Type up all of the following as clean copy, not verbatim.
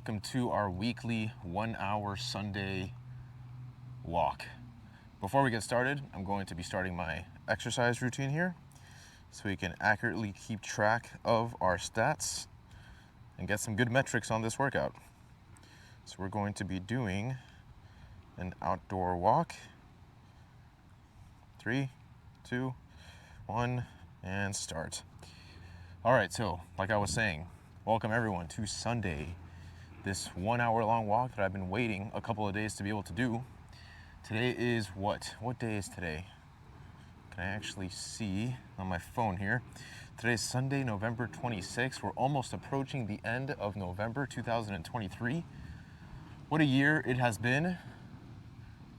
welcome to our weekly 1 hour Sunday walk. Before we get started, I'm going to be starting my exercise routine here so we can accurately keep track of our stats and get some good metrics on this workout. So we're going to be doing an outdoor walk. 3, 2, 1, and start. All right, so like I was saying, welcome everyone to Sunday, this 1 hour long walk that I've been waiting a couple of days to be able to do. Today is what? What day is today? Can I actually see on my phone here? Today is Sunday, November 26th. We're almost approaching the end of November 2023. What a year it has been.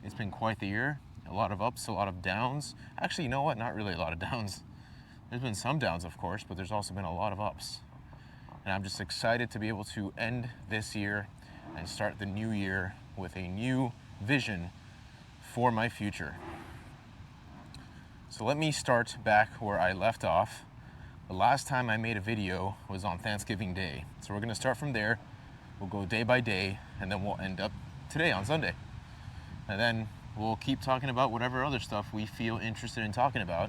It's been quite the year. A lot of ups, a lot of downs. Actually, you know what? Not really a lot of downs. There's been some downs, of course, but there's also been a lot of ups. And I'm just excited to be able to end this year and start the new year with a new vision for my future. So let me start back where I left off. The last time I made a video was on Thanksgiving Day. So we're gonna start from there. We'll go day by day, and then we'll end up today on Sunday. And then we'll keep talking about whatever other stuff we feel interested in talking about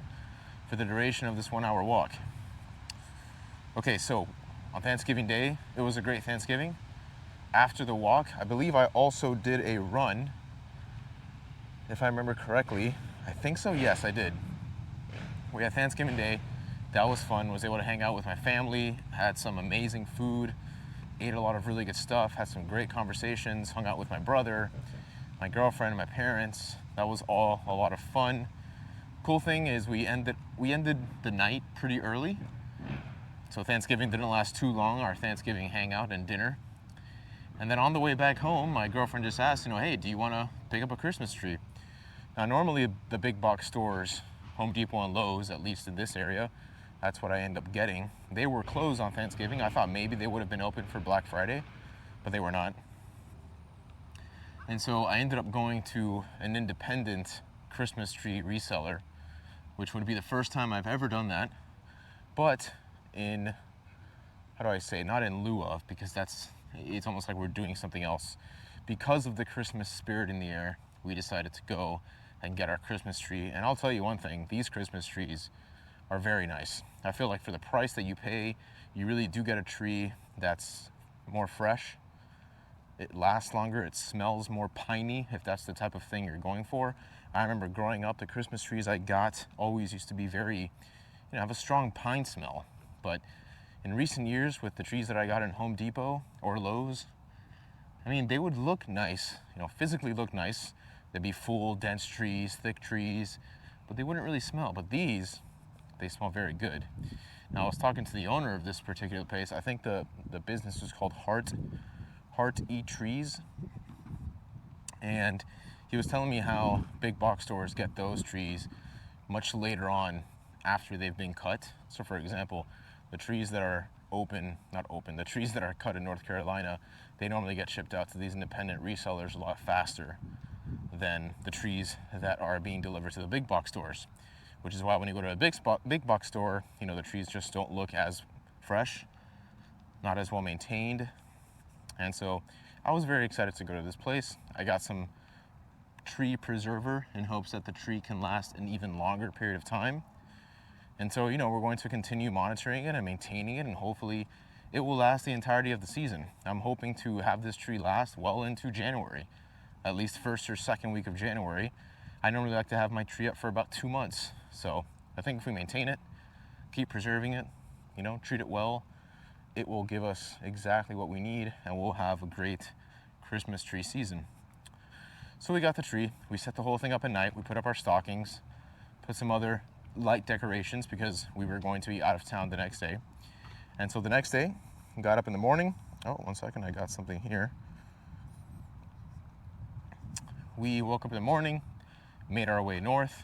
for the duration of this 1 hour walk. Okay, so on Thanksgiving Day, it was a great Thanksgiving. After the walk, I believe I also did a run, if I remember correctly. I think so, yes, I did. We had Thanksgiving Day. That was fun. Was able to hang out with my family, had some amazing food, ate a lot of really good stuff, had some great conversations, hung out with my brother, my girlfriend, and my parents. That was all a lot of fun. Cool thing is we ended the night pretty early. So Thanksgiving didn't last too long, our Thanksgiving hangout and dinner. And then on the way back home, my girlfriend just asked, hey, do you want to pick up a Christmas tree? Now, normally the big box stores, Home Depot and Lowe's, at least in this area, that's what I end up getting. They were closed on Thanksgiving. I thought maybe they would have been open for Black Friday, but they were not. And so I ended up going to an independent Christmas tree reseller, which would be the first time I've ever done that. But in, how do I say, not in lieu of, because it's almost like we're doing something else. Because of the Christmas spirit in the air, we decided to go and get our Christmas tree. And I'll tell you one thing, these Christmas trees are very nice. I feel like for the price that you pay, you really do get a tree that's more fresh. It lasts longer, it smells more piney, if that's the type of thing you're going for. I remember growing up, the Christmas trees I got always used to be very, have a strong pine smell. But in recent years, with the trees that I got in Home Depot or Lowe's, they would look nice, physically look nice. They'd be full, dense trees, thick trees, but they wouldn't really smell. But these, they smell very good. Now, I was talking to the owner of this particular place. I think the business was called Heart Eat Trees. And he was telling me how big box stores get those trees much later on after they've been cut. So for example, the trees that are the trees that are cut in North Carolina, they normally get shipped out to these independent resellers a lot faster than the trees that are being delivered to the big box stores, which is why when you go to a big box store, the trees just don't look as fresh, not as well maintained. And so I was very excited to go to this place. I got some tree preserver in hopes that the tree can last an even longer period of time. And so, we're going to continue monitoring it and maintaining it, and hopefully it will last the entirety of the season. I'm hoping to have this tree last well into January, at least first or second week of January. I normally like to have my tree up for about 2 months. So I think if we maintain it, keep preserving it, treat it well, it will give us exactly what we need, and we'll have a great Christmas tree season. So we got the tree, we set the whole thing up at night, we put up our stockings, put some other light decorations because we were going to be out of town the next day. And so the next day, got up in the morning. Oh, 1 second, I got something here. We woke up in the morning, made our way north,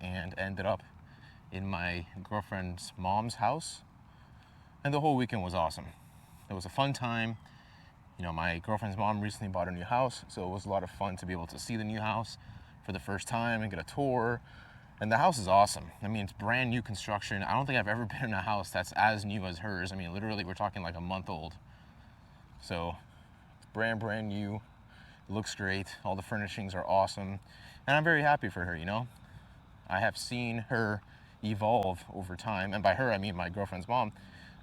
and ended up in my girlfriend's mom's house. And the whole weekend was awesome. It was a fun time. My girlfriend's mom recently bought a new house, so it was a lot of fun to be able to see the new house for the first time and get a tour. And the house is awesome. It's brand new construction. I don't think I've ever been in a house that's as new as hers. Literally, we're talking like a month old. So brand new. It looks great. All the furnishings are awesome. And I'm very happy for her, you know? I have seen her evolve over time. And by her, I mean my girlfriend's mom,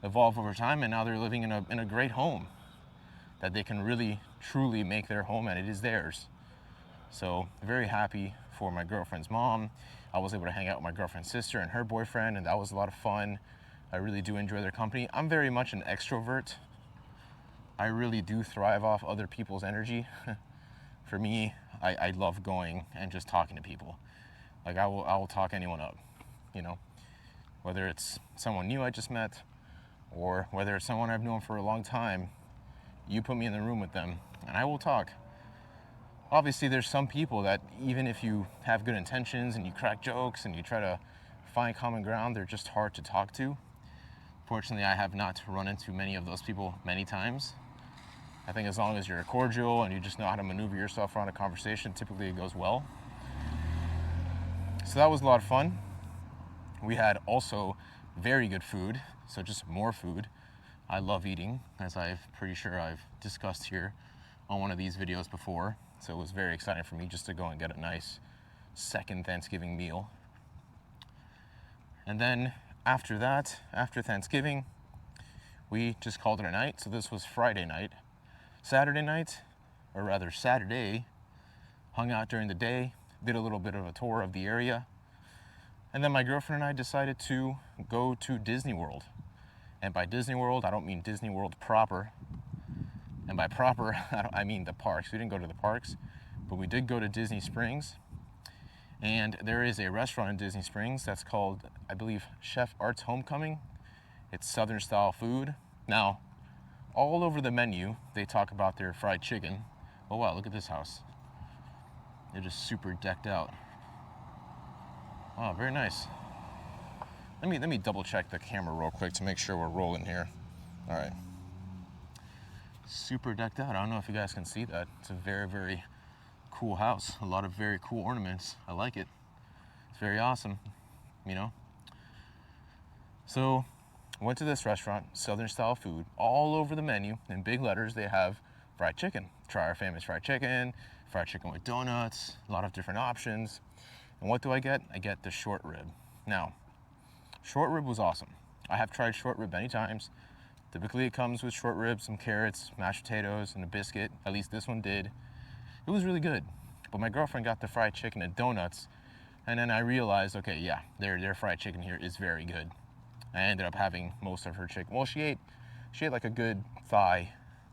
evolve over time. And now they're living in a great home that they can really, truly make their home, and it is theirs. So very happy for my girlfriend's mom. I was able to hang out with my girlfriend's sister and her boyfriend, and that was a lot of fun. I really do enjoy their company. I'm very much an extrovert. I really do thrive off other people's energy. For me, I love going and just talking to people. Like I will talk anyone up, you know, whether it's someone new I just met or whether it's someone I've known for a long time. You put me in the room with them and I will talk. Obviously, there's some people that even if you have good intentions and you crack jokes and you try to find common ground, they're just hard to talk to. Fortunately, I have not run into many of those people many times. I think as long as you're cordial and you just know how to maneuver yourself around a conversation, typically it goes well. So that was a lot of fun. We had also very good food, so just more food. I love eating, as I'm pretty sure I've discussed here on one of these videos before. So it was very exciting for me just to go and get a nice second Thanksgiving meal. And then after that, after Thanksgiving, we just called it a night. So this was Friday night. Saturday night, or rather Saturday, hung out during the day, did a little bit of a tour of the area. And then my girlfriend and I decided to go to Disney World. And by Disney World, I don't mean Disney World proper. And by proper, I mean the parks. We didn't go to the parks, but we did go to Disney Springs. And there is a restaurant in Disney Springs that's called, I believe, Chef Art's Homecoming. It's Southern style food. Now, all over the menu, they talk about their fried chicken. Oh wow, look at this house. They're just super decked out. Oh, very nice. Let me double check the camera real quick to make sure we're rolling here. All right. Super decked out. I don't know if you guys can see that. It's a very, very cool house. A lot of very cool ornaments. I like it. It's very awesome, you know? So, went to this restaurant, Southern style food. All over the menu, in big letters, they have fried chicken. Try our famous fried chicken with donuts, a lot of different options. And what do I get? I get the short rib. Now, short rib was awesome. I have tried short rib many times. Typically it comes with short ribs, some carrots, mashed potatoes, and a biscuit. At least this one did. It was really good. But my girlfriend got the fried chicken and donuts. And then I realized, okay, yeah, their fried chicken here is very good. I ended up having most of her chicken. Well, she ate like a good thigh,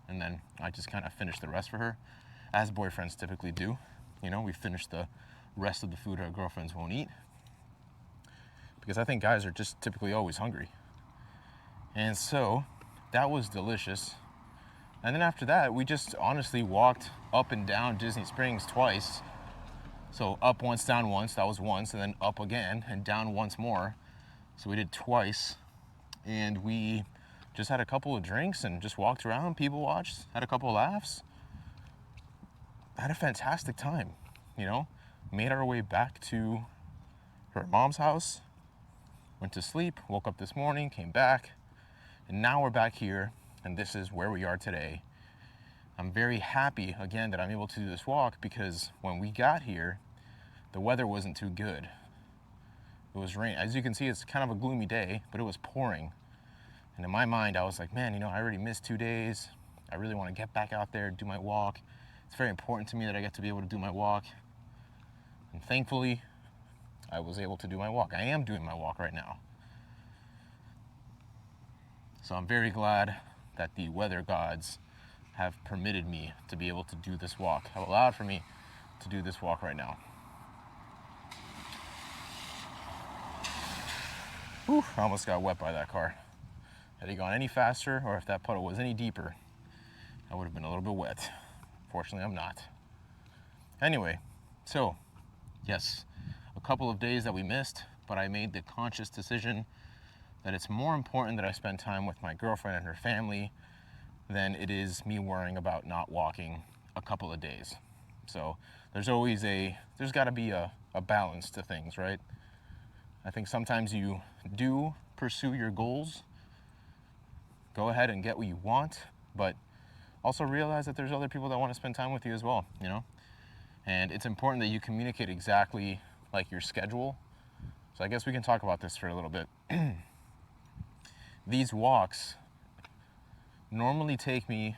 and then I just kind of finished the rest for her, as boyfriends typically do. You know, we finish the rest of the food our girlfriends won't eat. Because I think guys are just typically always hungry. And so, that was delicious. And then after that, we just honestly walked up and down Disney Springs twice. So up once, down once, that was once, and then up again, and down once more. So we did twice, and we just had a couple of drinks and just walked around, people watched, had a couple of laughs. Had a fantastic time, you know? Made our way back to her mom's house, went to sleep, woke up this morning, came back, and now we're back here, and this is where we are today. I'm very happy, again, that I'm able to do this walk because when we got here, the weather wasn't too good. It was rain. As you can see, it's kind of a gloomy day, but it was pouring. And in my mind, I was like, man, you know, I already missed 2 days. I really want to get back out there, do my walk. It's very important to me that I get to be able to do my walk. And thankfully, I was able to do my walk. I am doing my walk right now. So I'm very glad that the weather gods have permitted me to be able to do this walk, have allowed for me to do this walk right now. Whew, I almost got wet by that car. Had he gone any faster, or if that puddle was any deeper, I would have been a little bit wet. Fortunately, I'm not. Anyway, so, yes, a couple of days that we missed, but I made the conscious decision that it's more important that I spend time with my girlfriend and her family than it is me worrying about not walking a couple of days. So there's got to be a balance to things, right? I think sometimes you do pursue your goals, go ahead and get what you want, but also realize that there's other people that want to spend time with you as well, you know? And it's important that you communicate exactly like your schedule. So I guess we can talk about this for a little bit. These walks normally take me,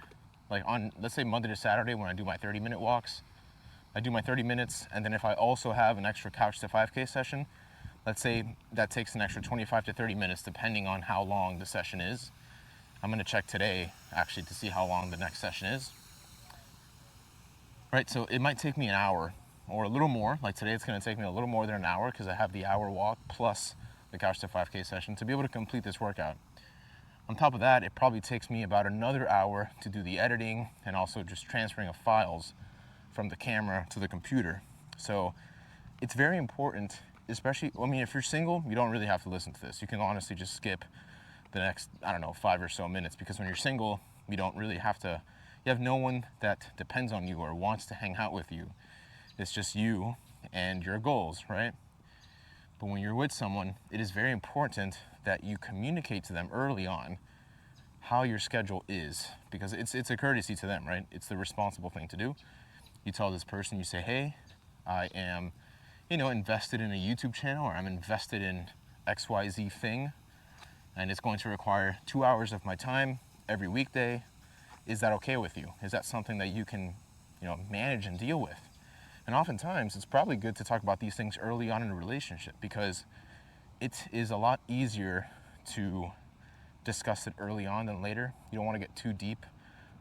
like on, let's say Monday to Saturday when I do my 30-minute walks, I do my 30 minutes, and then if I also have an extra couch to 5K session, let's say that takes an extra 25 to 30 minutes depending on how long the session is. I'm gonna check today actually to see how long the next session is. Right, so it might take me an hour or a little more. Like today it's gonna take me a little more than an hour because I have the hour walk plus the couch to 5K session to be able to complete this workout. On top of that, it probably takes me about another hour to do the editing and also just transferring of files from the camera to the computer. So it's very important, especially, I mean, if you're single, you don't really have to listen to this. You can honestly just skip the next, I don't know, 5 or so minutes, because when you're single, you don't really have to, you have no one that depends on you or wants to hang out with you. It's just you and your goals, right? But when you're with someone, it is very important that you communicate to them early on how your schedule is, because it's a courtesy to them, right? It's the responsible thing to do. You tell this person, you say, hey, I am, invested in a YouTube channel, or I'm invested in XYZ thing, and it's going to require 2 hours of my time every weekday. Is that okay with you? Is that something that you can, manage and deal with? And oftentimes, it's probably good to talk about these things early on in a relationship, because it is a lot easier to discuss it early on than later. You don't want to get too deep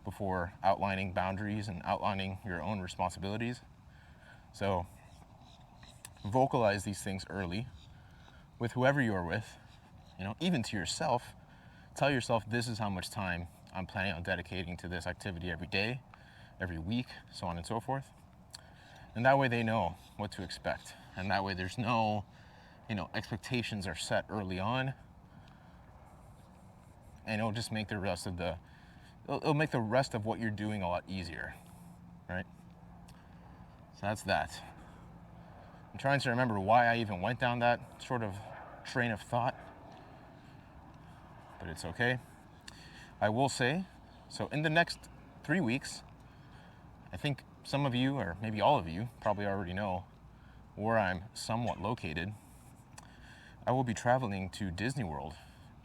before outlining boundaries and outlining your own responsibilities. So vocalize these things early with whoever you're with, even to yourself. Tell yourself, this is how much time I'm planning on dedicating to this activity every day, every week, so on and so forth. And that way they know what to expect. And that way there's no, expectations are set early on. And it'll just make it'll make the rest of what you're doing a lot easier, right? So that's that. I'm trying to remember why I even went down that sort of train of thought, but it's okay. I will say, so in the next 3 weeks, I think some of you, or maybe all of you, probably already know where I'm somewhat located. I will be traveling to Disney World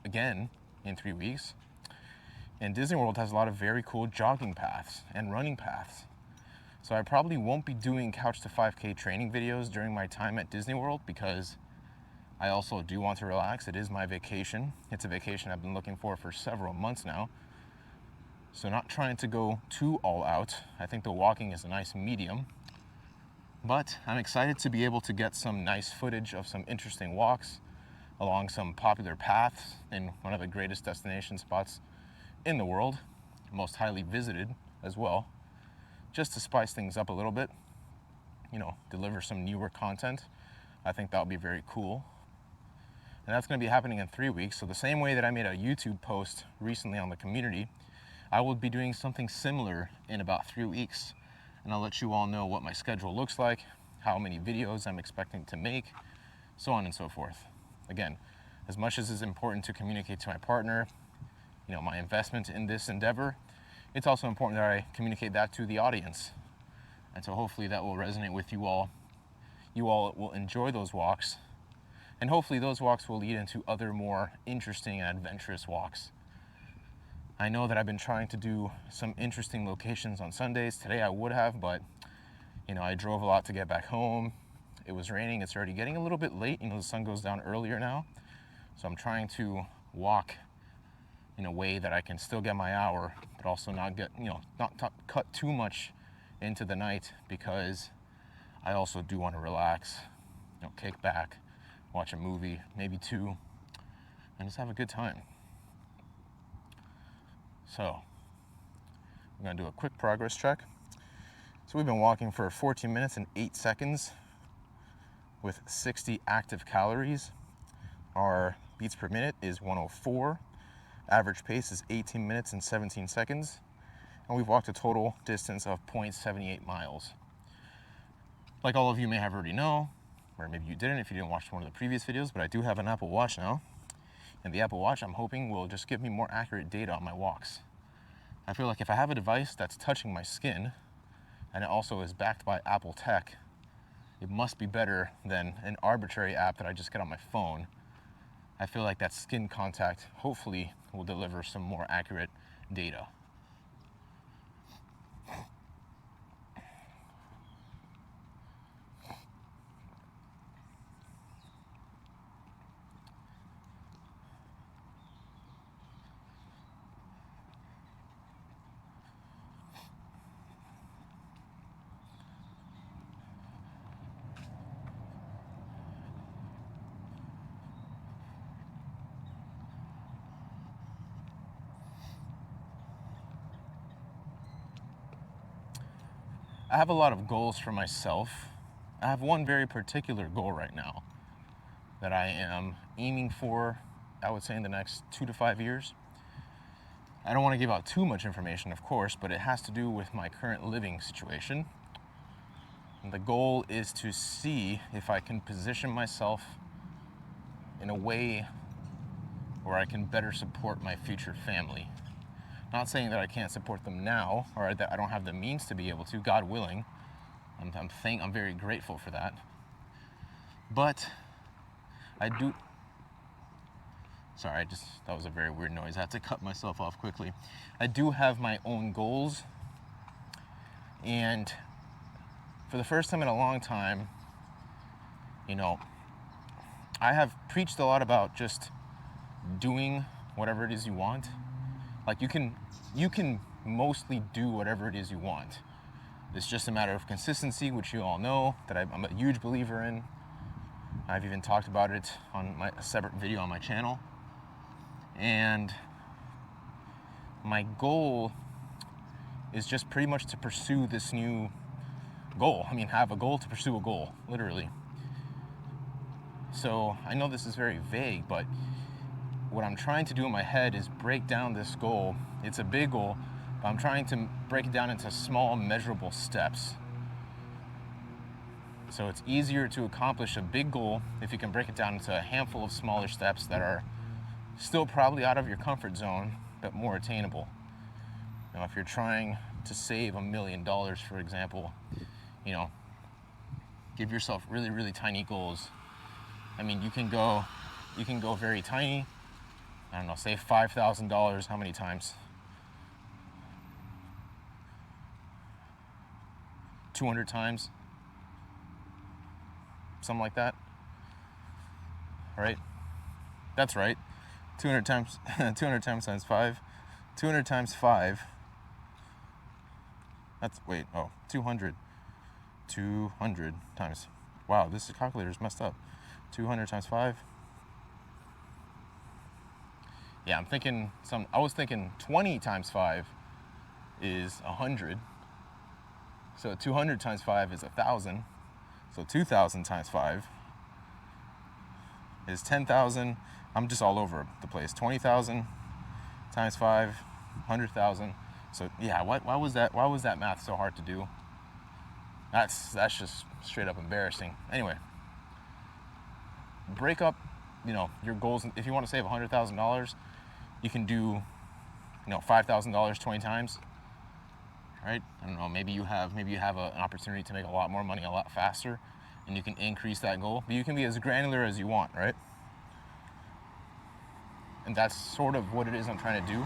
again in 3 weeks. And Disney World has a lot of very cool jogging paths and running paths. So I probably won't be doing couch to 5K training videos during my time at Disney World, because I also do want to relax. It is my vacation. It's a vacation I've been looking for several months now. So not trying to go too all out. I think the walking is a nice medium. But I'm excited to be able to get some nice footage of some interesting walks along some popular paths in one of the greatest destination spots in the world, most highly visited as well, just to spice things up a little bit, deliver some newer content. I think that would be very cool. And that's going to be happening in 3 weeks. So the same way that I made a YouTube post recently on the community, I will be doing something similar in about 3 weeks. And I'll let you all know what my schedule looks like, how many videos I'm expecting to make, so on and so forth. Again, as much as it's important to communicate to my partner, my investment in this endeavor, it's also important that I communicate that to the audience. And so hopefully that will resonate with you all. You all will enjoy those walks. And hopefully those walks will lead into other more interesting and adventurous walks. I know that I've been trying to do some interesting locations on Sundays. Today I would have, but I drove a lot to get back home. It was raining. It's already getting a little bit late. The sun goes down earlier now. So I'm trying to walk in a way that I can still get my hour, but also not get, not cut too much into the night, because I also do want to relax, kick back, watch a movie, maybe two, and just have a good time. So I'm gonna do a quick progress check. So we've been walking for 14 minutes and 8 seconds with 60 active calories. Our beats per minute is 104. Average pace is 18 minutes and 17 seconds. And we've walked a total distance of 0.78 miles. Like all of you may have already know, or maybe you didn't if you didn't watch one of the previous videos, but I do have an Apple Watch now. And the Apple Watch, I'm hoping, will just give me more accurate data on my walks. I feel like if I have a device that's touching my skin and it also is backed by Apple tech, it must be better than an arbitrary app that I just get on my phone. I feel like that skin contact hopefully will deliver some more accurate data. I have a lot of goals for myself. I have one very particular goal right now that I am aiming for, I would say, in the next 2 to 5 years. I don't want to give out too much information, of course, but it has to do with my current living situation. And the goal is to see if I can position myself in a way where I can better support my future family. Not saying that I can't support them now, or that I don't have the means to be able to, God willing. I'm very grateful for that. But I do, sorry, that was a very weird noise. I have to cut myself off quickly. I do have my own goals, and for the first time in a long time, I have preached a lot about just doing whatever it is you want. Like you can mostly do whatever it is you want. It's just a matter of consistency, which you all know that I'm a huge believer in. I've even talked about it on a separate video on my channel. And my goal is just pretty much to pursue this new goal. Have a goal to pursue a goal, literally. So I know this is very vague, but what I'm trying to do in my head is break down this goal. It's a big goal, but I'm trying to break it down into small, measurable steps. So it's easier to accomplish a big goal if you can break it down into a handful of smaller steps that are still probably out of your comfort zone, but more attainable. If you're trying to save $1 million, for example, give yourself really, really tiny goals. You can go very tiny. I don't know, save $5,000 how many times? 200 times? Something like that. Right? That's right. 200 times 200 times times 5. 200 times 5. That's 200. 200 times. Wow, this calculator's messed up. 200 times 5. Yeah, I was thinking 20 times 5 is 100. So 200 times 5 is 1,000. So 2,000 times 5 is 10,000. I'm just all over the place. 20,000 times 5, 100,000. So yeah, why was that math so hard to do? That's just straight up embarrassing. Anyway, break up, your goals. If you want to save $100,000, you can do, $5,000 20 times, right? I don't know. Maybe you have an opportunity to make a lot more money a lot faster, and you can increase that goal. But you can be as granular as you want, right? And that's sort of what it is I'm trying to do.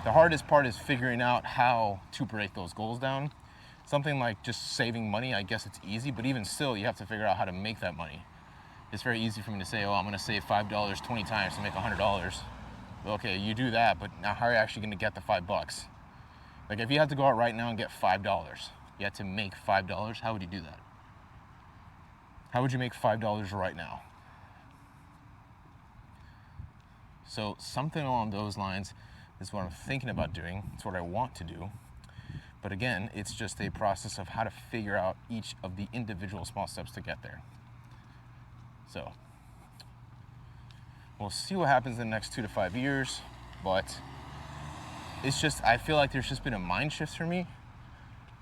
The hardest part is figuring out how to break those goals down. Something like just saving money, I guess it's easy, but even still, you have to figure out how to make that money. It's very easy for me to say, I'm going to save $5 20 times to make $100. Okay, you do that, but now how are you actually going to get the $5? Like if you had to go out right now and get $5, you had to make $5, how would you do that? How would you make $5 right now? So something along those lines is what I'm thinking about doing. It's what I want to do. But again, it's just a process of how to figure out each of the individual small steps to get there. So we'll see what happens in the next 2 to 5 years, but I feel like there's just been a mind shift for me.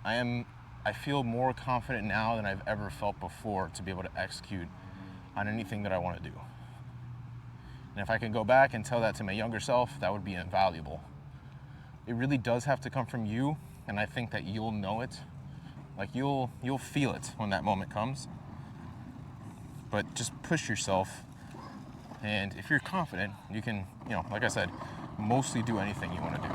I feel more confident now than I've ever felt before to be able to execute on anything that I want to do. And if I can go back and tell that to my younger self, that would be invaluable. it really does have to come from you, and I think that you'll know it. Like you'll feel it when that moment comes. But just push yourself, and if you're confident, you can, like I said, mostly do anything you want to do.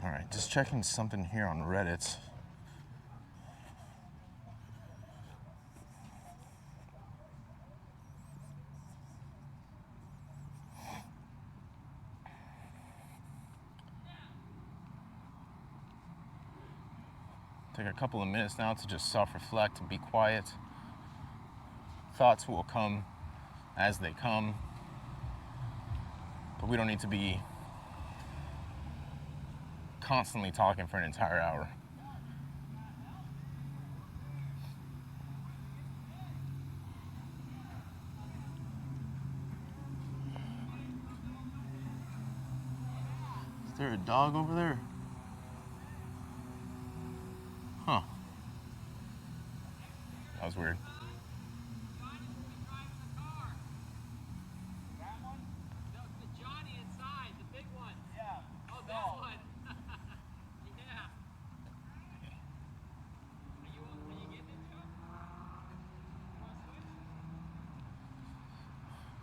All right, just checking something here on Reddit. Take a couple of minutes now to just self-reflect and be quiet. Thoughts will come as they come, but we don't need to be constantly talking for an entire hour. Is there a dog over there? Huh. That was weird.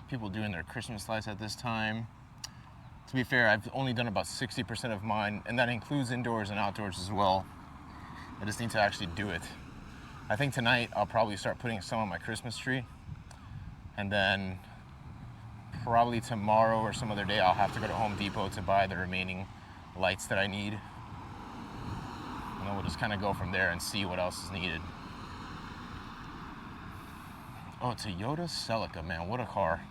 People doing their Christmas lights at this time. To be fair, I've only done about 60% of mine, and that includes indoors and outdoors as well. I just need to actually do it. I think tonight I'll probably start putting some on my Christmas tree, and then probably tomorrow or some other day I'll have to go to Home Depot to buy the remaining lights that I need. And then we'll just kind of go from there and see what else is needed. Oh, Toyota Celica, man, what a car.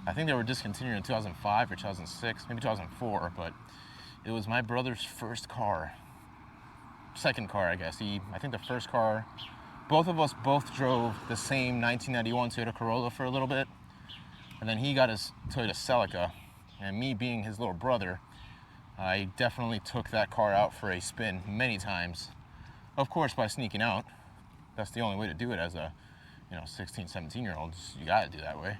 I think they were discontinued in 2005 or 2006, maybe 2004, but it was my brother's first car. Second car, I guess. I think the first car, both of us drove the same 1991 Toyota Corolla for a little bit, and then he got his Toyota Celica, and me being his little brother, I definitely took that car out for a spin many times. Of course, by sneaking out. That's the only way to do it as a 16, 17-year-old. You gotta do that way.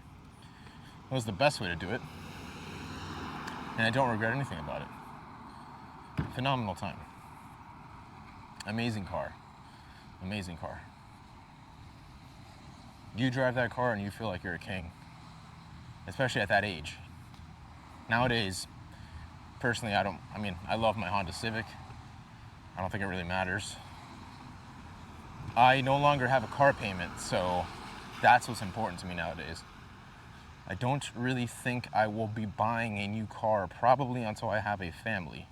It was the best way to do it, and I don't regret anything about it. Phenomenal time. Amazing car. Amazing car. You drive that car and you feel like you're a king, especially at that age. Nowadays, personally, I love my Honda Civic. I don't think it really matters. I no longer have a car payment, so that's what's important to me nowadays. I don't really think I will be buying a new car probably until I have a family.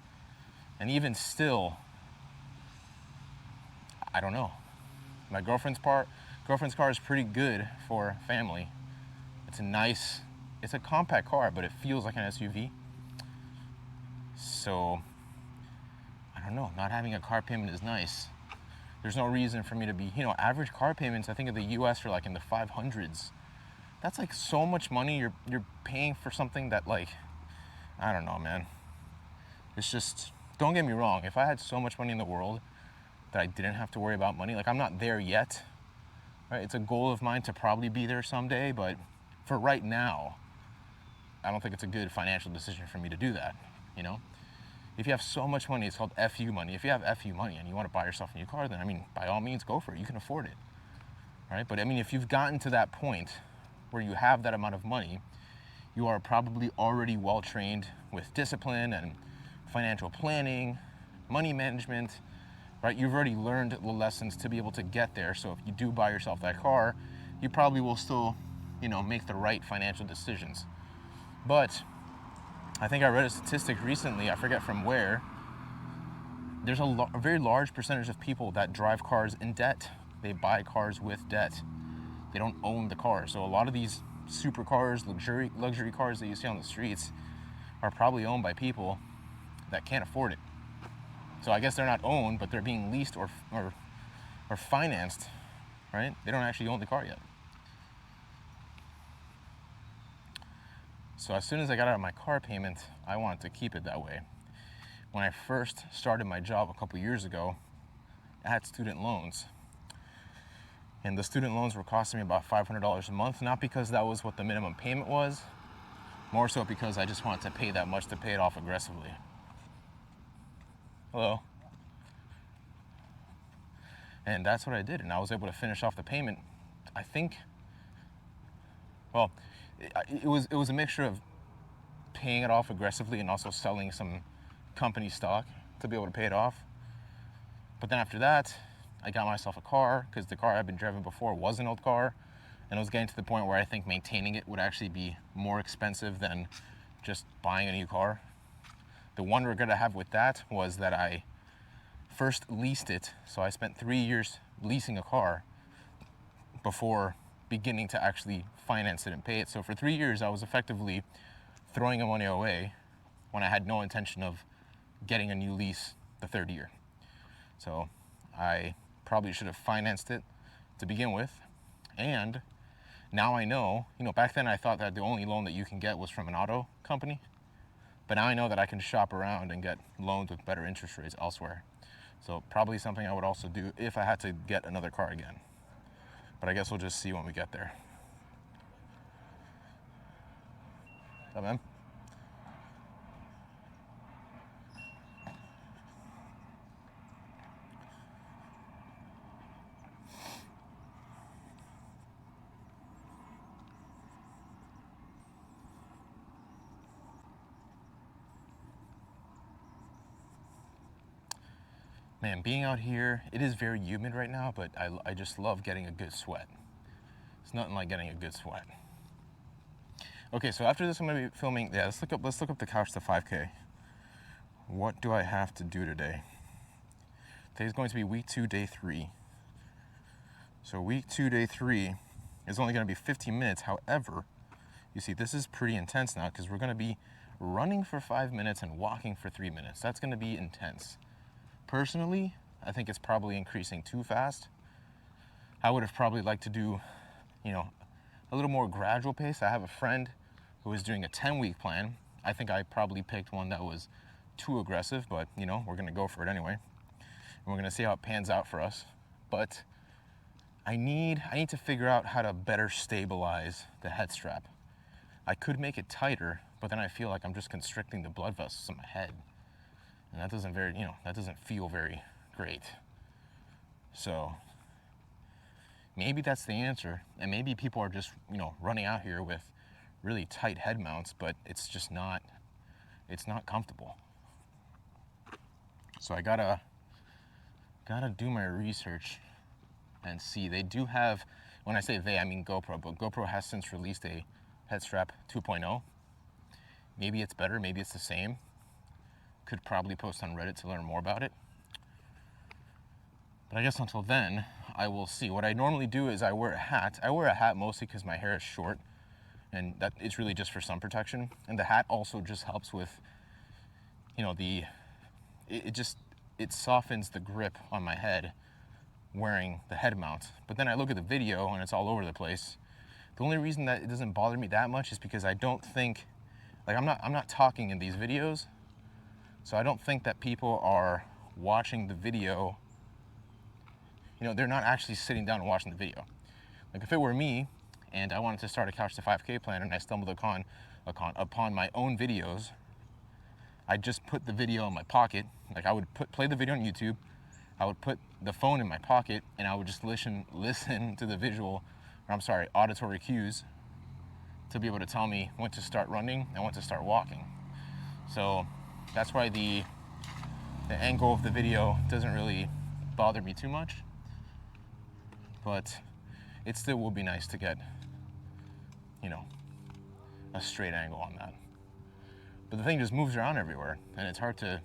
And even still, I don't know. My girlfriend's car is pretty good for family. It's a compact car, but it feels like an SUV. So, I don't know, not having a car payment is nice. There's no reason for me to be, average car payments, I think in the US are like in the 500s. That's like so much money you're paying for something that, like, I don't know, man. It's just, don't get me wrong, if I had so much money in the world that I didn't have to worry about money, like I'm not there yet, right? It's a goal of mine to probably be there someday, but for right now, I don't think it's a good financial decision for me to do that, If you have so much money, it's called FU money. If you have FU money and you want to buy yourself a new car, then, by all means, go for it. You can afford it, right? But, if you've gotten to that point where you have that amount of money, you are probably already well-trained with discipline and financial planning, money management, right? You've already learned the lessons to be able to get there. So if you do buy yourself that car, you probably will still, make the right financial decisions. But I think I read a statistic recently, I forget from where, there's a very large percentage of people that drive cars in debt. They buy cars with debt. They don't own the car. So a lot of these supercars, luxury cars that you see on the streets are probably owned by people that can't afford it. So I guess they're not owned, but they're being leased or financed, right? They don't actually own the car yet. So as soon as I got out of my car payment, I wanted to keep it that way. When I first started my job a couple years ago, I had student loans. And the student loans were costing me about $500 a month, not because that was what the minimum payment was, more so because I just wanted to pay that much to pay it off aggressively. Hello. And that's what I did, and I was able to finish off the payment. I think, well, it was a mixture of paying it off aggressively and also selling some company stock to be able to pay it off. But then after that, I got myself a car, because the car I'd been driving before was an old car, and it was getting to the point where I think maintaining it would actually be more expensive than just buying a new car. The one regret I have with that was that I first leased it, so I spent 3 years leasing a car before beginning to actually finance it and pay it. So for 3 years, I was effectively throwing the money away when I had no intention of getting a new lease the third year. So I probably should have financed it to begin with. And now I know, back then I thought that the only loan that you can get was from an auto company. But now I know that I can shop around and get loans with better interest rates elsewhere. So probably something I would also do if I had to get another car again. But I guess we'll just see when we get there. What's up, man? Man, being out here, it is very humid right now, but I just love getting a good sweat. It's nothing like getting a good sweat. Okay, so after this I'm gonna be filming, let's look up the Couch to 5K. What do I have to do today? Today's going to be week 2, day 3. So week 2, day 3 is only gonna be 15 minutes. However, you see, this is pretty intense now because we're gonna be running for 5 minutes and walking for 3 minutes. That's gonna be intense. Personally, I think it's probably increasing too fast. I would have probably liked to do, a little more gradual pace. I have a friend who is doing a 10-week plan. I think I probably picked one that was too aggressive, but we're gonna go for it anyway. And we're gonna see how it pans out for us. But I need to figure out how to better stabilize the head strap. I could make it tighter, but then I feel like I'm just constricting the blood vessels in my head. And that doesn't feel very great. So maybe that's the answer. And maybe people are just, running out here with really tight head mounts, but it's just not comfortable. So I gotta do my research and see. They do have, when I say they, I mean GoPro, but GoPro has since released a head strap 2.0. Maybe it's better, maybe it's the same. Could probably post on Reddit to learn more about it. But I guess until then, I will see. What I normally do is I wear a hat. I wear a hat mostly because my hair is short, and that it's really just for sun protection. And the hat also just helps with, it softens the grip on my head wearing the head mount. But then I look at the video and it's all over the place. The only reason that it doesn't bother me that much is because I don't think, I'm not talking in these videos. So I don't think that people are watching the video, they're not actually sitting down and watching the video. Like if it were me and I wanted to start a Couch to 5K plan and I stumbled upon my own videos, I'd just put the video in my pocket. Like I would play the video on YouTube, I would put the phone in my pocket, and I would just listen to the auditory cues to be able to tell me when to start running and when to start walking. So that's why the angle of the video doesn't really bother me too much, but it still will be nice to get, a straight angle on that. But the thing just moves around everywhere, and it's hard to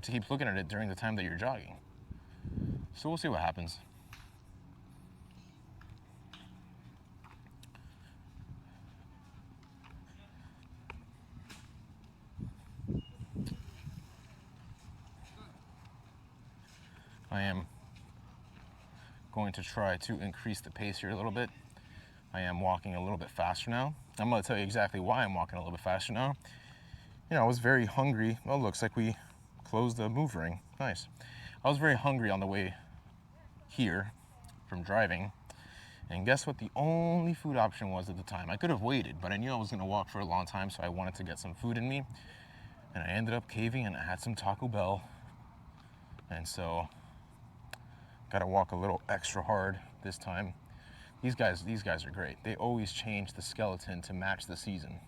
keep looking at it during the time that you're jogging. So we'll see what happens. I am going to try to increase the pace here a little bit. I am walking a little bit faster now. I'm going to tell you exactly why I'm walking a little bit faster now. I was very hungry. Well, it looks like we closed the move ring. Nice. I was very hungry on the way here from driving, And guess what the only food option was at the time? I could have waited, but I knew I was gonna walk for a long time, so I wanted to get some food in me. And I ended up caving and I had some Taco Bell. And so, gotta walk a little extra hard this time. These guys are great. They always change the skeleton to match the season.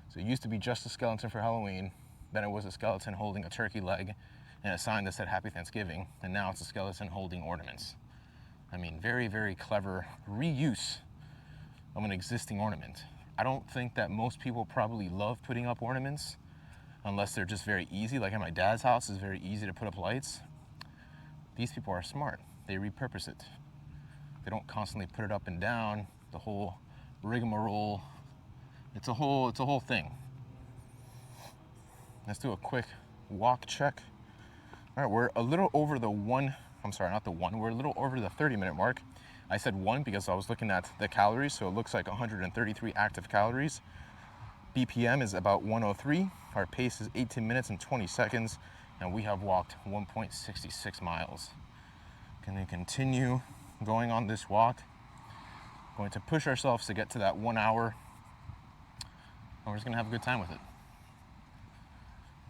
So it used to be just a skeleton for Halloween, then it was a skeleton holding a turkey leg and a sign that said Happy Thanksgiving, and now it's a skeleton holding ornaments. I mean, very, very clever reuse of an existing ornament. I don't think that most people probably love putting up ornaments unless they're just very easy. Like at my dad's house, it's very easy to put up lights. These people are smart. They repurpose it. They don't constantly put it up and down, the whole rigmarole. It's a whole thing. Let's do a quick walk check. All right, we're a little over the we're a little over the 30-minute mark. I said 1 because I was looking at the calories, so it looks like 133 active calories. BPM is about 103. Our pace is 18 minutes and 20 seconds, and we have walked 1.66 miles. Can we continue going on this walk? Going to push ourselves to get to that 1 hour, and we're just gonna have a good time with it.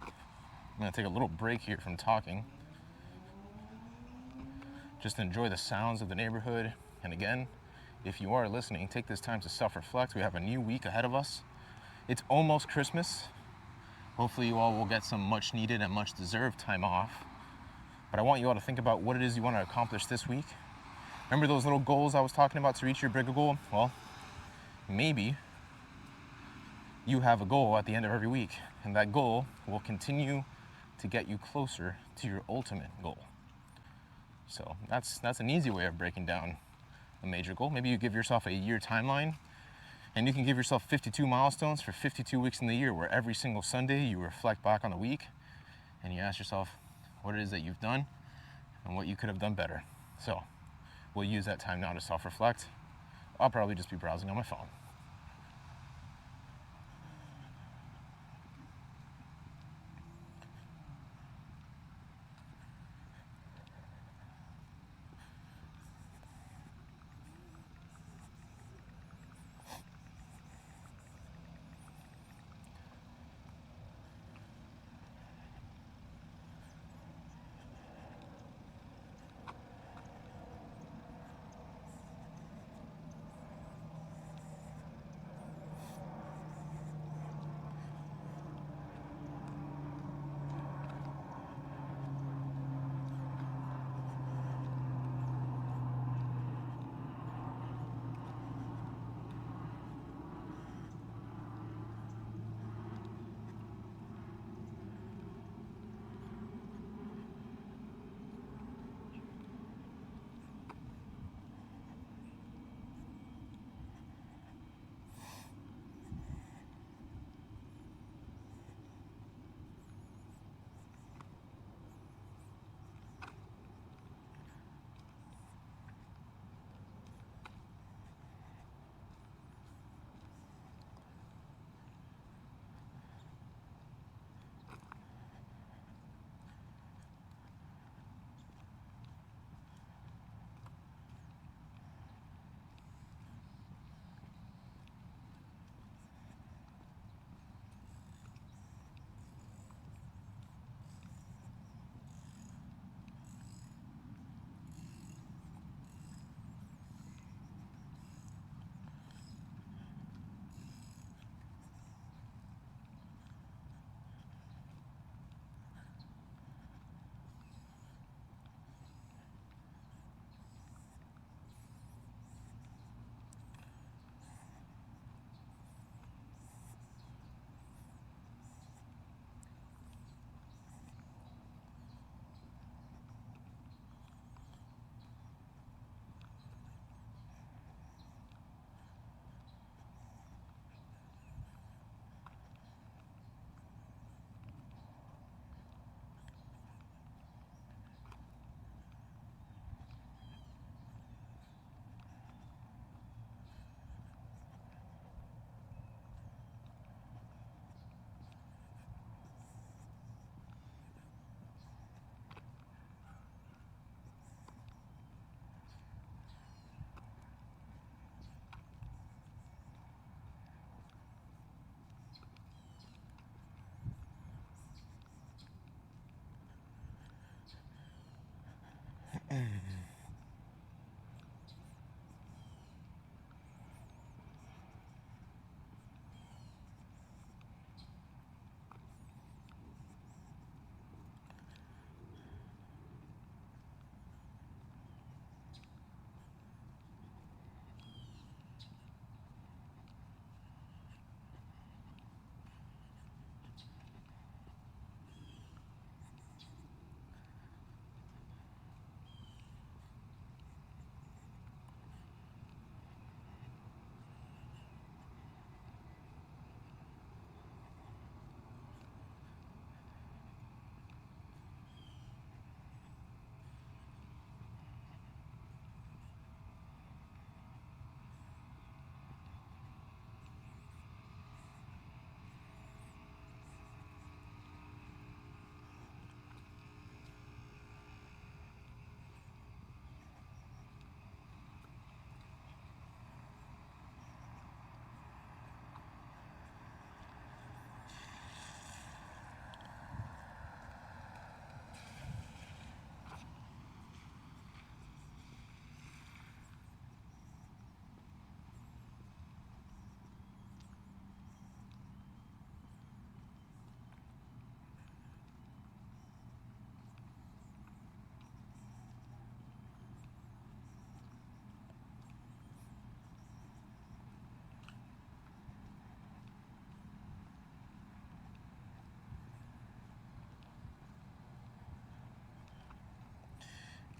I'm gonna take a little break here from talking. Just enjoy the sounds of the neighborhood. And again, if you are listening, take this time to self-reflect. We have a new week ahead of us. It's almost Christmas. Hopefully you all will get some much needed and much deserved time off. But I want you all to think about what it is you want to accomplish this week. Remember those little goals I was talking about to reach your bigger goal? Well, maybe you have a goal at the end of every week, and that goal will continue to get you closer to your ultimate goal. So that's an easy way of breaking down a major goal. Maybe you give yourself a year timeline, and you can give yourself 52 milestones for 52 weeks in the year, where every single Sunday you reflect back on the week and you ask yourself what it is that you've done and what you could have done better. So we'll use that time now to self-reflect. I'll probably just be browsing on my phone.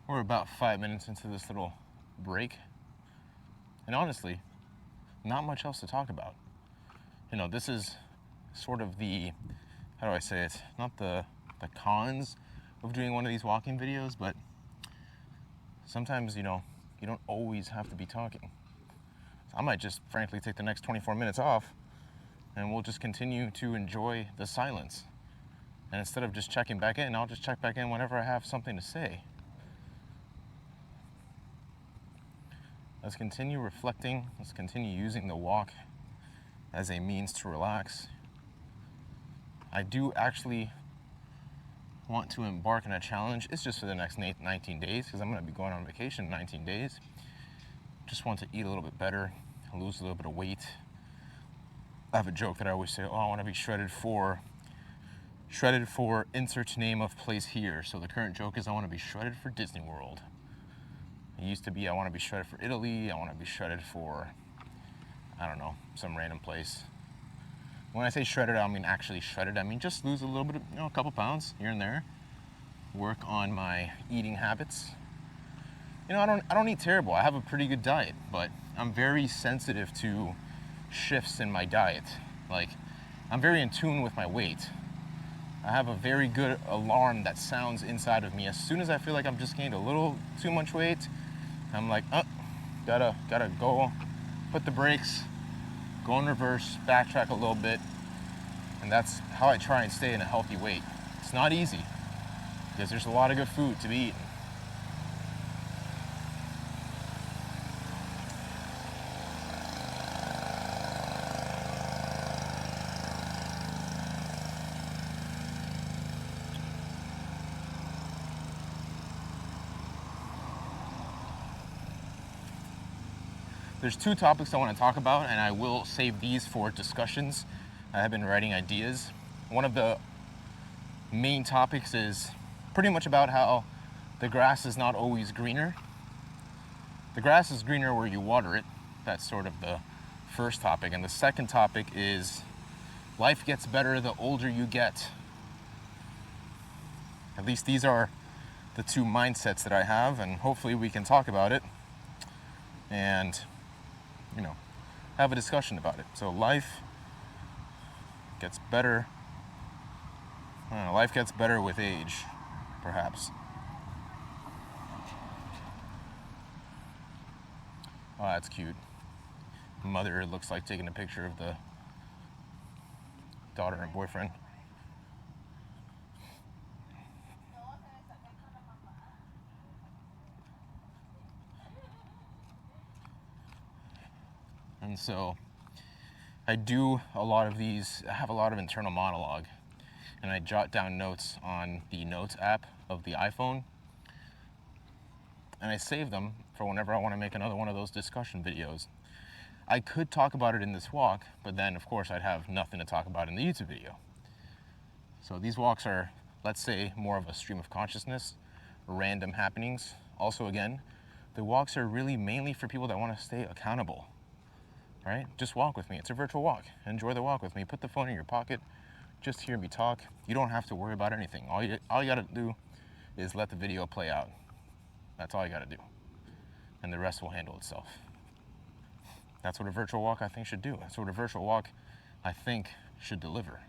We're about 5 minutes into this little break. And honestly, not much else to talk about. You know, this is sort of the, how do I say it? Not the cons of doing one of these walking videos, but sometimes, you know, you don't always have to be talking. So I might just frankly take the next 24 minutes off and we'll just continue to enjoy the silence. And instead of just checking back in, I'll just check back in whenever I have something to say. Let's continue reflecting. Let's continue using the walk as a means to relax. I do actually want to embark on a challenge. It's just for the next 19 days because I'm going to be going on vacation in 19 days. Just want to eat a little bit better, lose a little bit of weight. I have a joke that I always say, oh, I want to be shredded for insert name of place here. So the current joke is I want to be shredded for Disney World. It used to be I want to be shredded for Italy. I want to be shredded for, I don't know, some random place. When I say shredded, I don't mean actually shredded. I mean just lose a little bit of, you know, a couple pounds here and there. Work on my eating habits. You know, I don't eat terrible. I have a pretty good diet, but I'm very sensitive to shifts in my diet. Like, I'm very in tune with my weight. I have a very good alarm that sounds inside of me. As soon as I feel like I'm just gained a little too much weight, I'm like, oh, gotta go, put the brakes, go in reverse, backtrack a little bit. And that's how I try and stay in a healthy weight. It's not easy because there's a lot of good food to be eaten. There's two topics I want to talk about, and I will save these for discussions. I have been writing ideas. One of the main topics is pretty much about how the grass is not always greener. The grass is greener where you water it. That's sort of the first topic. And the second topic is life gets better the older you get. At least these are the two mindsets that I have, and hopefully we can talk about it and, you know, have a discussion about it. So life gets better. I don't know, life gets better with age, perhaps. Oh, that's cute. Mother looks like taking a picture of the daughter and boyfriend. And so I do a lot of these, I have a lot of internal monologue, and I jot down notes on the Notes app of the iPhone. and I save them for whenever I want to make another one of those discussion videos. I could talk about it in this walk, but then of course I'd have nothing to talk about in the YouTube video. So these walks are, let's say, more of a stream of consciousness, random happenings. Also, again, the walks are really mainly for people that want to stay accountable, right? Just walk with me. It's a virtual walk. Enjoy the walk with me. Put the phone in your pocket. Just hear me talk. You don't have to worry about anything. All you got to do is let the video play out. That's all you got to do. And the rest will handle itself. That's what a virtual walk, I think, should do. That's what a virtual walk, I think, should deliver.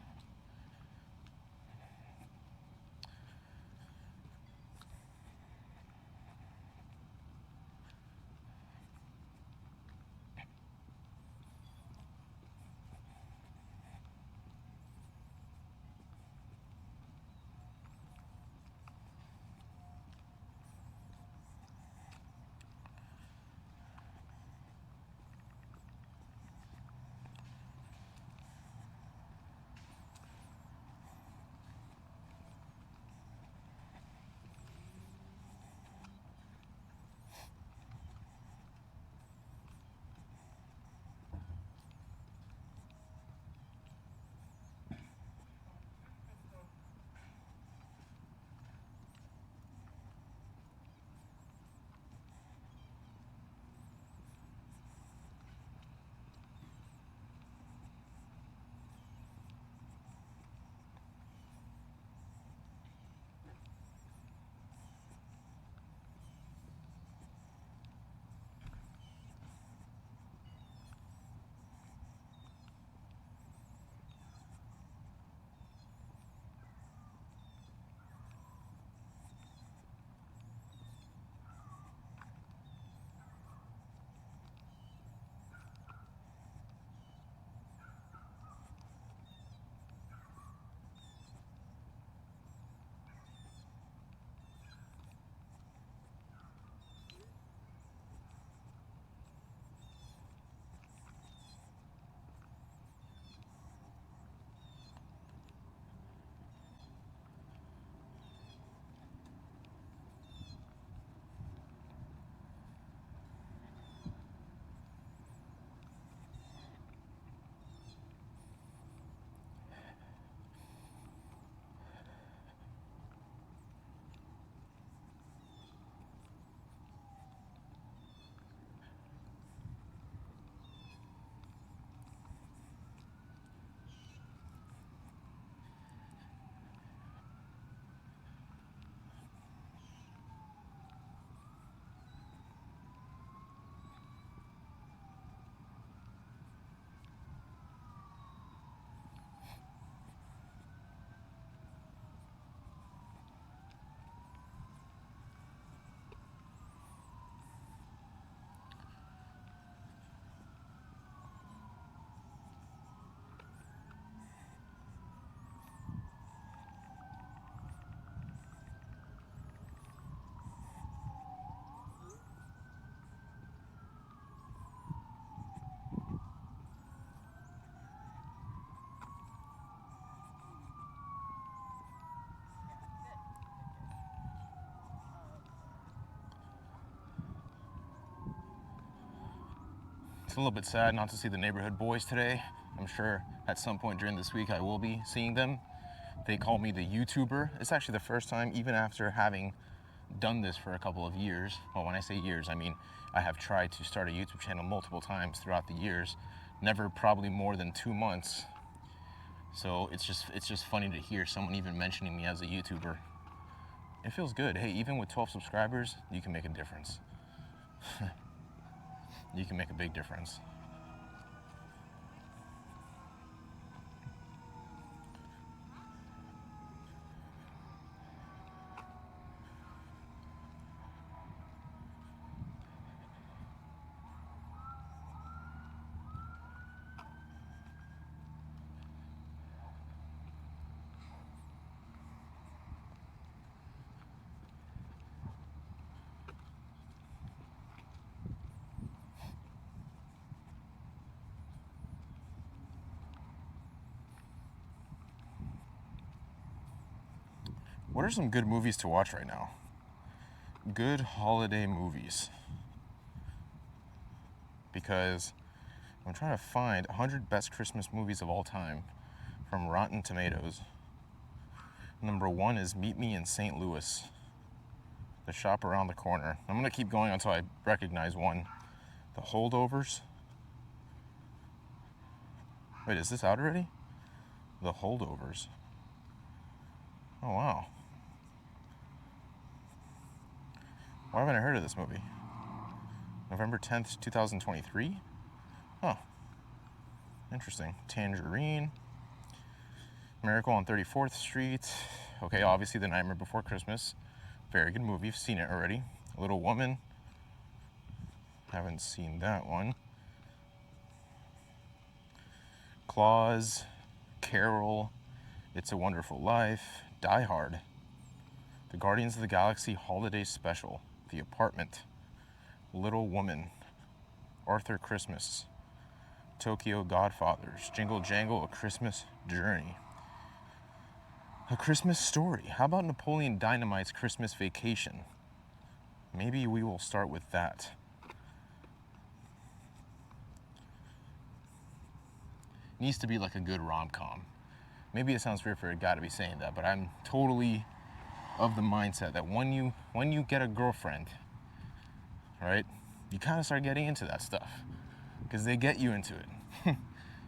It's a little bit sad not to see the neighborhood boys today. I'm sure at some point during this week I will be seeing them. They call me the YouTuber. It's actually the first time, even after having done this for a couple of years. Well, when I say years, I mean I have tried to start a YouTube channel multiple times throughout the years, never probably more than 2 months. So it's just funny to hear someone even mentioning me as a YouTuber. It feels good. Hey, even with 12 subscribers, you can make a difference. You can make a big difference. What are some good movies to watch right now? good holiday movies, because I'm trying to find 100 best Christmas movies of all time from Rotten Tomatoes. Number 1 is Meet Me in St. Louis, The Shop Around the Corner. I'm gonna keep going until I recognize one. The Holdovers. Wait, is this out already? The Holdovers. Oh wow. Why haven't I heard of this movie? November 10th, 2023? Huh. Interesting. Tangerine. Miracle on 34th Street. Okay, obviously The Nightmare Before Christmas. Very good movie. I've seen it already. Little Woman. Haven't seen that one. Claus. Carol. It's a Wonderful Life. Die Hard. The Guardians of the Galaxy Holiday Special. The Apartment. Little Woman. Arthur Christmas. Tokyo Godfathers. Jingle Jangle, A Christmas Journey. A Christmas Story. How about Napoleon Dynamite's Christmas Vacation? Maybe we will start with that. Needs to be like a good rom-com. Maybe it sounds weird for a guy to be saying that, but I'm totally of the mindset that when you get a girlfriend, right, you kind of start getting into that stuff because they get you into it.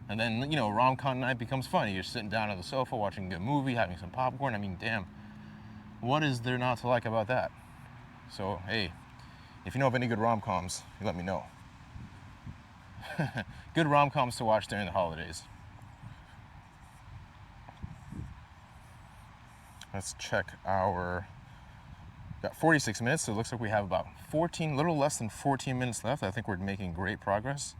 And then, you know, rom-com night becomes funny. You're sitting down on the sofa watching a good movie, having some popcorn. I mean, damn, what is there not to like about that? So, hey, if you know of any good rom-coms, you let me know. Good rom-coms to watch during the holidays. Let's check got 46 minutes, so it looks like we have about 14, little less than 14 minutes left. I think we're making great progress.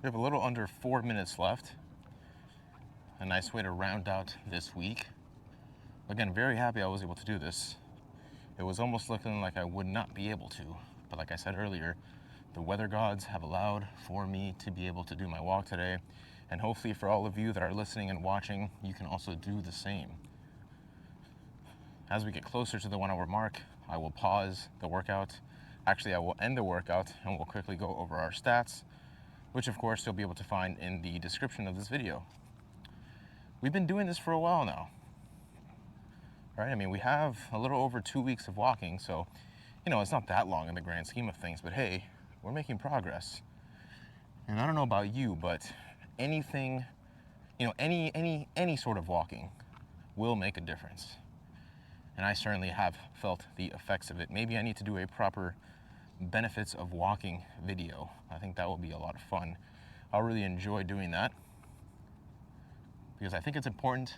We have a little under 4 minutes left. A nice way to round out this week. Again, very happy I was able to do this. It was almost looking like I would not be able to, but like I said earlier, the weather gods have allowed for me to be able to do my walk today, and hopefully for all of you that are listening and watching, you can also do the same. As we get closer to the 1 hour mark, I will pause the workout. Actually, I will end the workout and we'll quickly go over our stats, which of course you'll be able to find in the description of this video. We've been doing this for a while now, right? I mean, we have a little over 2 weeks of walking, so, you know, it's not that long in the grand scheme of things, but hey, we're making progress. And I don't know about you, but anything, you know, any sort of walking will make a difference. And I certainly have felt the effects of it. Maybe I need to do a proper benefits of walking video. I think that will be a lot of fun. I'll really enjoy doing that because I think it's important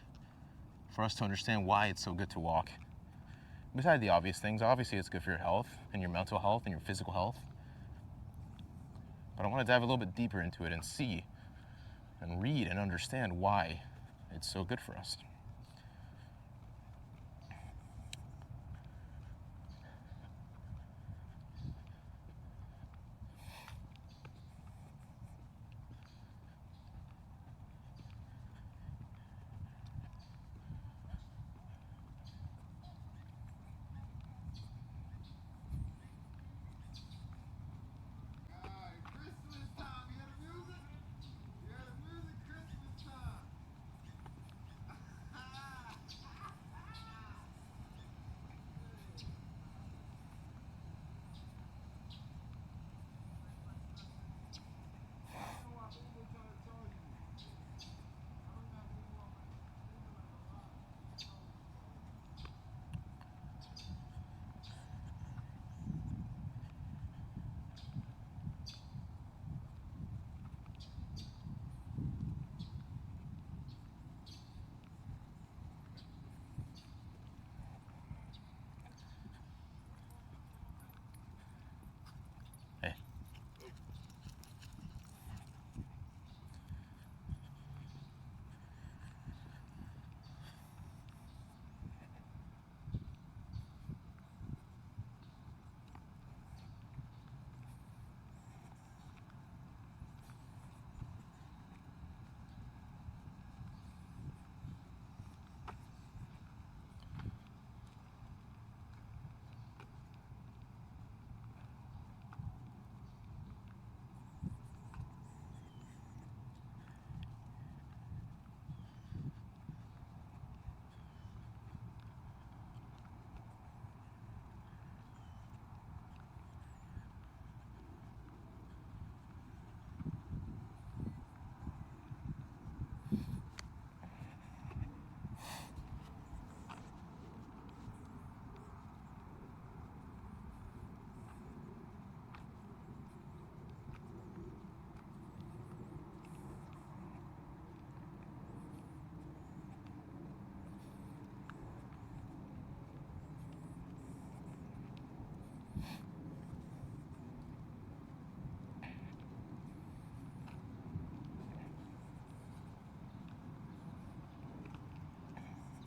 for us to understand why it's so good to walk. Besides the obvious things, obviously it's good for your health and your mental health and your physical health. But I want to dive a little bit deeper into it and see and read and understand why it's so good for us. Hey.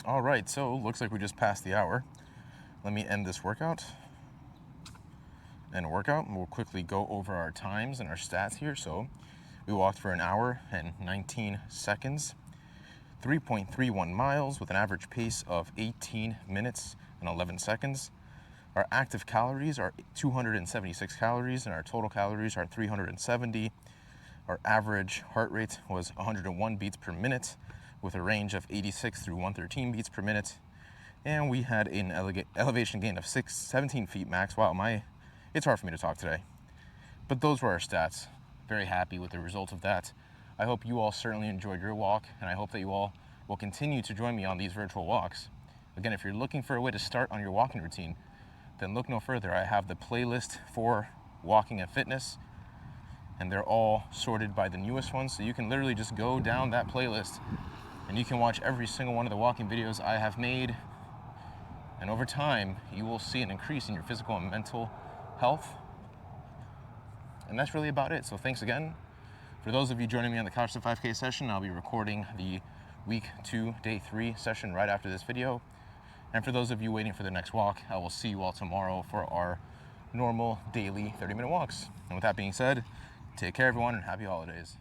All right, so looks like we just passed the hour. Let me end this workout. And we'll quickly go over our times and our stats here. So we walked for 1 hour and 19 seconds, 3.31 miles with an average pace of 18 minutes and 11 seconds. Our active calories are 276 calories and our total calories are 370. Our average heart rate was 101 beats per minute with a range of 86 through 113 beats per minute. And we had an elevation gain of 17 feet max. Wow, it's hard for me to talk today. But those were our stats. Very happy with the result of that. I hope you all certainly enjoyed your walk, and I hope that you all will continue to join me on these virtual walks. Again, if you're looking for a way to start on your walking routine, then look no further. I have the playlist for walking and fitness, and they're all sorted by the newest ones. So you can literally just go down that playlist and you can watch every single one of the walking videos I have made. And over time, you will see an increase in your physical and mental health. And that's really about it. So thanks again For those of you joining me on the Couch to 5K session, I'll be recording the week 2, day 3 session right after this video. And for those of you waiting for the next walk, I will see you all tomorrow for our normal daily 30-minute walks. And with that being said, take care everyone and happy holidays.